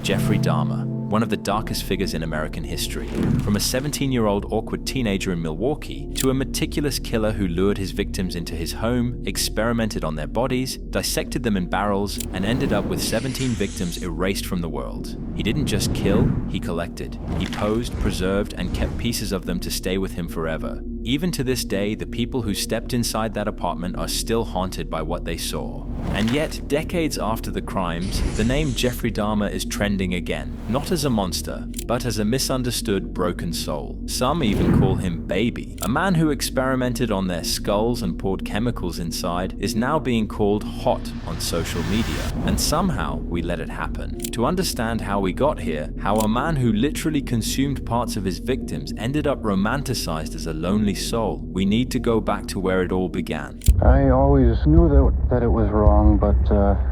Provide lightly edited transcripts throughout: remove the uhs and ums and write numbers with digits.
Jeffrey Dahmer, one of the darkest figures in American history. From a 17-year-old awkward teenager in Milwaukee to a meticulous killer who lured his victims into his home, experimented on their bodies, dissected them in barrels, and ended up with 17 victims erased from the world. He didn't just kill, he collected. He posed, preserved, and kept pieces of them to stay with him forever. Even to this day, the people who stepped inside that apartment are still haunted by what they saw. And yet, decades after the crimes, the name Jeffrey Dahmer is trending again, not as a monster, but as a misunderstood, broken soul. Some even call him Baby. A man who experimented on their skulls and poured chemicals inside is now being called hot on social media, and somehow we let it happen. To understand how we got here, how a man who literally consumed parts of his victims ended up romanticized as a lonely soul, we need to go back to where it all began. I always knew that it was wrong, but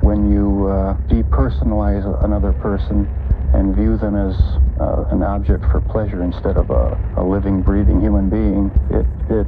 when you depersonalize another person and view them as an object for pleasure instead of a living, breathing human being, it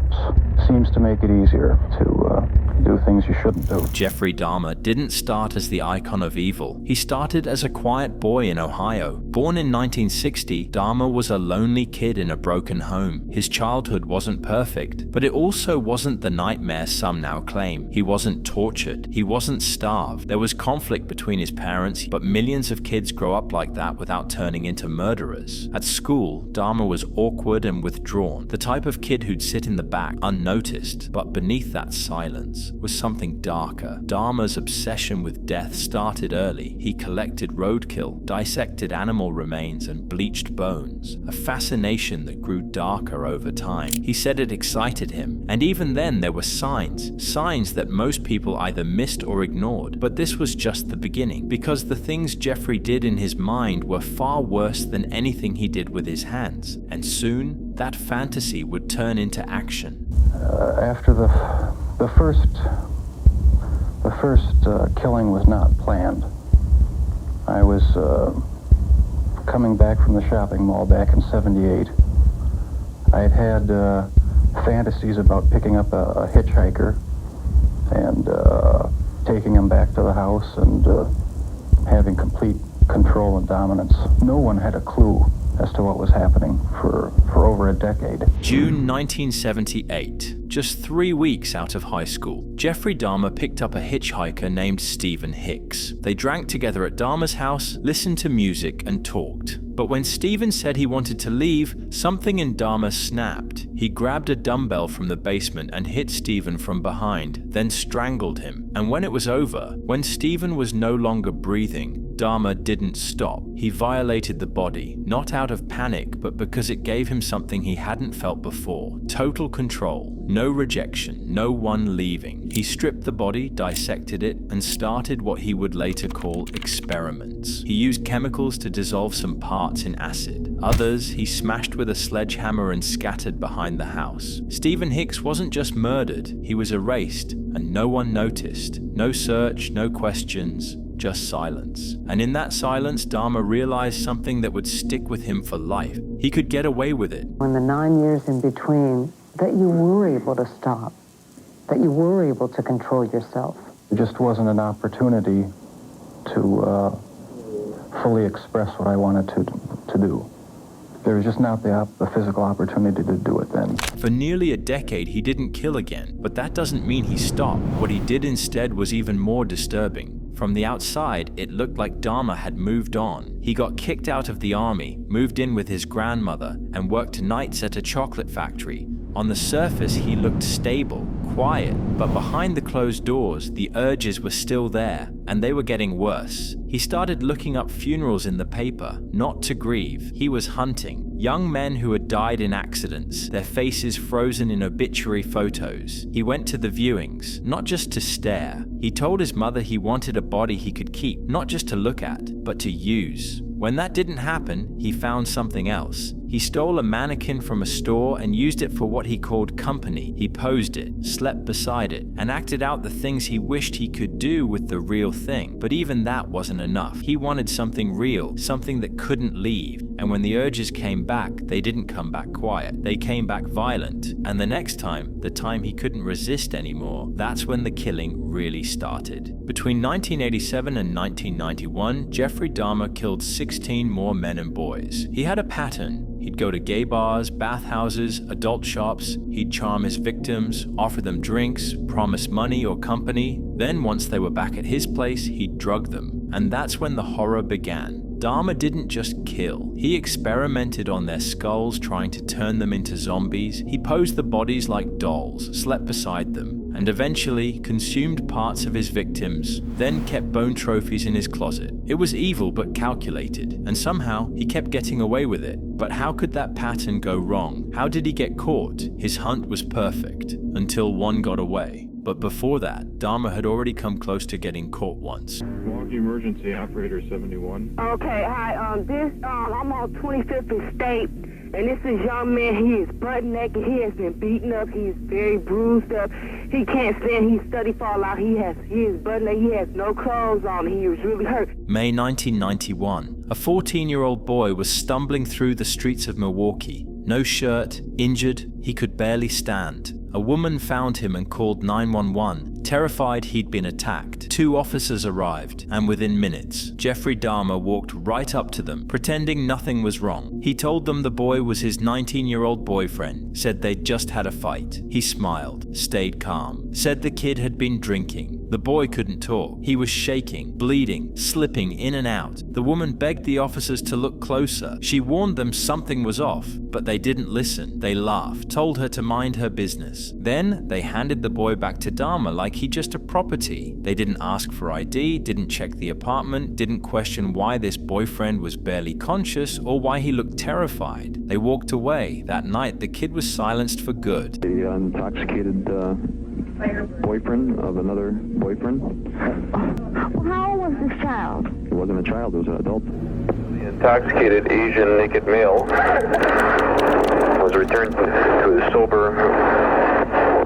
seems to make it easier to do things you shouldn't do. Jeffrey Dahmer didn't start as the icon of evil. He started as a quiet boy in Ohio. Born in 1960, Dahmer was a lonely kid in a broken home. His childhood wasn't perfect, but it also wasn't the nightmare some now claim. He wasn't tortured. He wasn't starved. There was conflict between his parents, but millions of kids grow up like that without turning into murderers. At school, Dahmer was awkward and withdrawn, the type of kid who'd sit in the back, unnoticed. But beneath that silence was something darker. Dahmer's obsession with death started early. He collected roadkill, dissected animal remains, and bleached bones, a fascination that grew darker over time. He said it excited him, and even then there were signs that most people either missed or ignored. But this was just the beginning, because the things Jeffrey did in his mind were far worse than anything he did with his hands, and soon that fantasy would turn into action. After the first killing was not planned. I was coming back from the shopping mall back in '78. I had fantasies about picking up a hitchhiker and taking him back to the house and having complete control and dominance. No one had a clue as to what was happening for over a decade. June 1978. Just 3 weeks out of high school, Jeffrey Dahmer picked up a hitchhiker named Stephen Hicks. They drank together at Dahmer's house, listened to music, and talked. But when Stephen said he wanted to leave, something in Dahmer snapped. He grabbed a dumbbell from the basement and hit Stephen from behind, then strangled him. And when it was over, when Stephen was no longer breathing, Dahmer didn't stop. He violated the body, not out of panic, but because it gave him something he hadn't felt before. Total control, no rejection, no one leaving. He stripped the body, dissected it, and started what he would later call experiments. He used chemicals to dissolve some parts in acid. Others he smashed with a sledgehammer and scattered behind the house. Stephen Hicks wasn't just murdered, he was erased, and no one noticed. No search, no questions, just silence. And in that silence, Dahmer realized something that would stick with him for life. He could get away with it. In the 9 years in between, that you were able to stop, that you were able to control yourself. It just wasn't an opportunity to fully express what I wanted to do. There was just not the physical opportunity to do it then. For nearly a decade, he didn't kill again, but that doesn't mean he stopped. What he did instead was even more disturbing. From the outside, it looked like Dahmer had moved on. He got kicked out of the army, moved in with his grandmother, and worked nights at a chocolate factory. On the surface, he looked stable, quiet, but behind the closed doors, the urges were still there, and they were getting worse. He started looking up funerals in the paper, not to grieve. He was hunting. Young men who had died in accidents, their faces frozen in obituary photos. He went to the viewings, not just to stare. He told his mother he wanted a body he could keep, not just to look at, but to use. When that didn't happen, he found something else. He stole a mannequin from a store and used it for what he called company. He posed it, slept beside it, and acted out the things he wished he could do with the real thing. But even that wasn't enough. He wanted something real, something that couldn't leave. And when the urges came back, they didn't come back quiet. They came back violent. And the next time, the time he couldn't resist anymore, that's when the killing really started. Between 1987 and 1991, Jeffrey Dahmer killed 16 more men and boys. He had a pattern. He'd go to gay bars, bathhouses, adult shops. He'd charm his victims, offer them drinks, promise money or company. Then once they were back at his place, he'd drug them. And that's when the horror began. Dahmer didn't just kill. He experimented on their skulls, trying to turn them into zombies. He posed the bodies like dolls, slept beside them, and eventually consumed parts of his victims, then kept bone trophies in his closet. It was evil but calculated, and somehow he kept getting away with it. But how could that pattern go wrong? How did he get caught? His hunt was perfect, until one got away. But before that, Dahmer had already come close to getting caught once. Milwaukee Emergency Operator 71. Okay, hi, I'm on 25th and State, and this is young man. He is butt naked. He has been beaten up. He is very bruised up. He can't stand. He's study fall out. He is butt naked. He has no clothes on. He was really hurt. May 1991. A 14-year-old boy was stumbling through the streets of Milwaukee. No shirt, injured, he could barely stand. A woman found him and called 911, terrified he'd been attacked. 2 officers arrived, and within minutes, Jeffrey Dahmer walked right up to them, pretending nothing was wrong. He told them the boy was his 19-year-old boyfriend, said they'd just had a fight. He smiled, stayed calm, said the kid had been drinking. The boy couldn't talk. He was shaking, bleeding, slipping in and out. The woman begged the officers to look closer. She warned them something was off, but they didn't listen. They laughed, told her to mind her business. Then they handed the boy back to Dahmer like he just a property. They didn't ask for ID, didn't check the apartment, didn't question why this boyfriend was barely conscious or why he looked terrified. They walked away. That night, the kid was silenced for good. The intoxicated boyfriend of another boyfriend. Well, how old was this child? It wasn't a child, it was an adult. The intoxicated Asian naked male was returned to his sober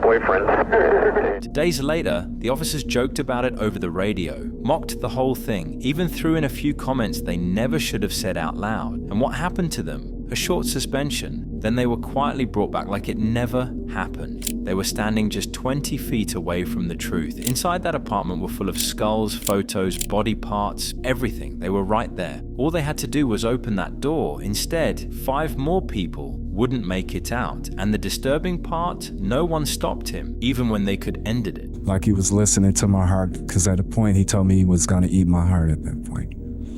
boyfriend. Days later, the officers joked about it over the radio, mocked the whole thing, even threw in a few comments they never should have said out loud. And what happened to them? A short suspension. Then they were quietly brought back like it never happened. They were standing just 20 feet away from the truth. Inside that apartment were full of skulls, photos, body parts, everything. They were right there. All they had to do was open that door. Instead, 5 more people wouldn't make it out. And the disturbing part, no one stopped him, even when they could ended it. Like he was listening to my heart, because at a point he told me he was going to eat my heart at that point.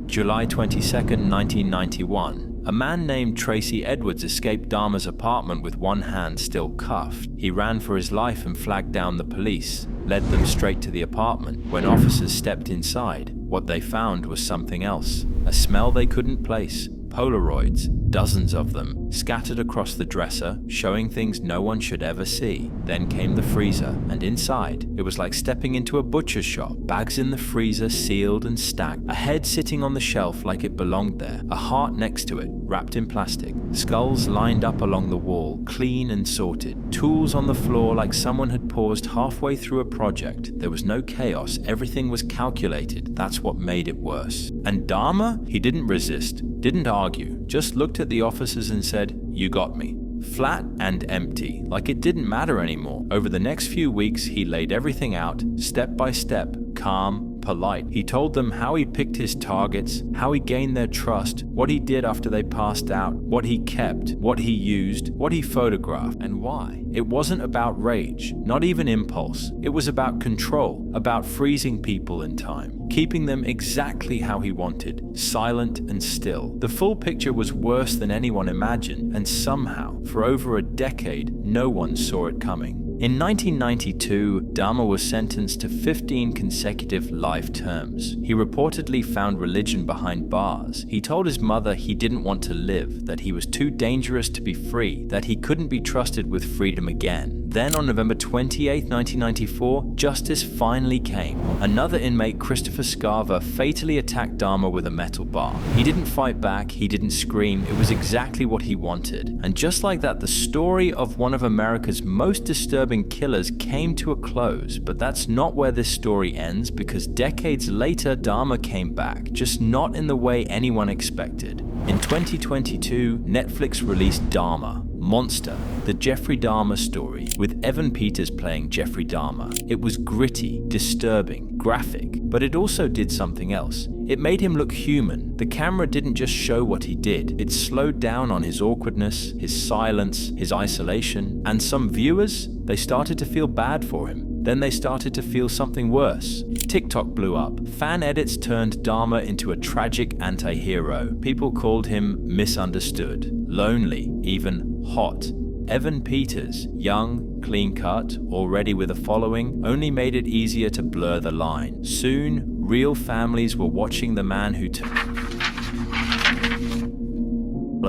July 22nd, 1991. A man named Tracy Edwards escaped Dahmer's apartment with one hand still cuffed. He ran for his life and flagged down the police, led them straight to the apartment. When officers stepped inside, what they found was something else. A smell they couldn't place. Polaroids, dozens of them, scattered across the dresser, showing things no one should ever see. Then came the freezer, and inside, it was like stepping into a butcher's shop. Bags in the freezer, sealed and stacked. A head sitting on the shelf like it belonged there. A heart next to it, wrapped in plastic. Skulls lined up along the wall, clean and sorted. Tools on the floor like someone had paused halfway through a project. There was no chaos, everything was calculated. That's what made it worse. And Dahmer? He didn't resist, didn't argue, just looked at the officers and said, "You got me." Flat and empty, like it didn't matter anymore. Over the next few weeks, he laid everything out, step by step, calm, polite. He told them how he picked his targets, how he gained their trust, what he did after they passed out, what he kept, what he used, what he photographed, and why. It wasn't about rage, not even impulse. It was about control, about freezing people in time, keeping them exactly how he wanted, silent and still. The full picture was worse than anyone imagined, and somehow, for over a decade, no one saw it coming. In 1992, Dahmer was sentenced to 15 consecutive life terms. He reportedly found religion behind bars. He told his mother he didn't want to live, that he was too dangerous to be free, that he couldn't be trusted with freedom again. Then on November 28, 1994, justice finally came. Another inmate, Christopher Scarver, fatally attacked Dahmer with a metal bar. He didn't fight back, he didn't scream, it was exactly what he wanted. And just like that, the story of one of America's most disturbing disturbing killers came to a close, but that's not where this story ends, because decades later, Dahmer came back, just not in the way anyone expected. In 2022, Netflix released Dahmer, Monster, the Jeffrey Dahmer story, with Evan Peters playing Jeffrey Dahmer. It was gritty, disturbing, graphic, but it also did something else. It made him look human. The camera didn't just show what he did, it slowed down on his awkwardness, his silence, his isolation, and some viewers, they started to feel bad for him. Then they started to feel something worse. TikTok blew up. Fan edits turned Dahmer into a tragic anti-hero. People called him misunderstood, lonely, even hot. Evan Peters, young, clean-cut, already with a following, only made it easier to blur the line. Soon, real families were watching the man who took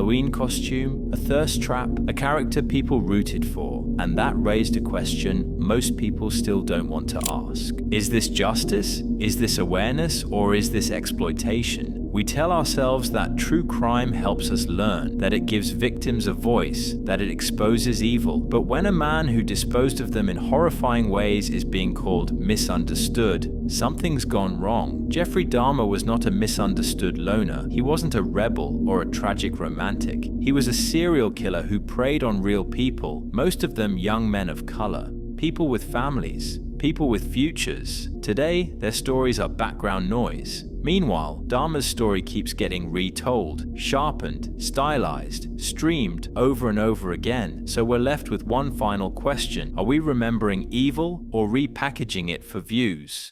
Halloween costume, a thirst trap, a character people rooted for, and that raised a question most people still don't want to ask. Is this justice? Is this awareness? Or is this exploitation? We tell ourselves that true crime helps us learn, that it gives victims a voice, that it exposes evil. But when a man who disposed of them in horrifying ways is being called misunderstood, something's gone wrong. Jeffrey Dahmer was not a misunderstood loner. He wasn't a rebel or a tragic romantic. He was a serial killer who preyed on real people, most of them young men of color, people with families, people with futures. Today, their stories are background noise. Meanwhile, Dahmer's story keeps getting retold, sharpened, stylized, streamed over and over again. So we're left with one final question. Are we remembering evil or repackaging it for views?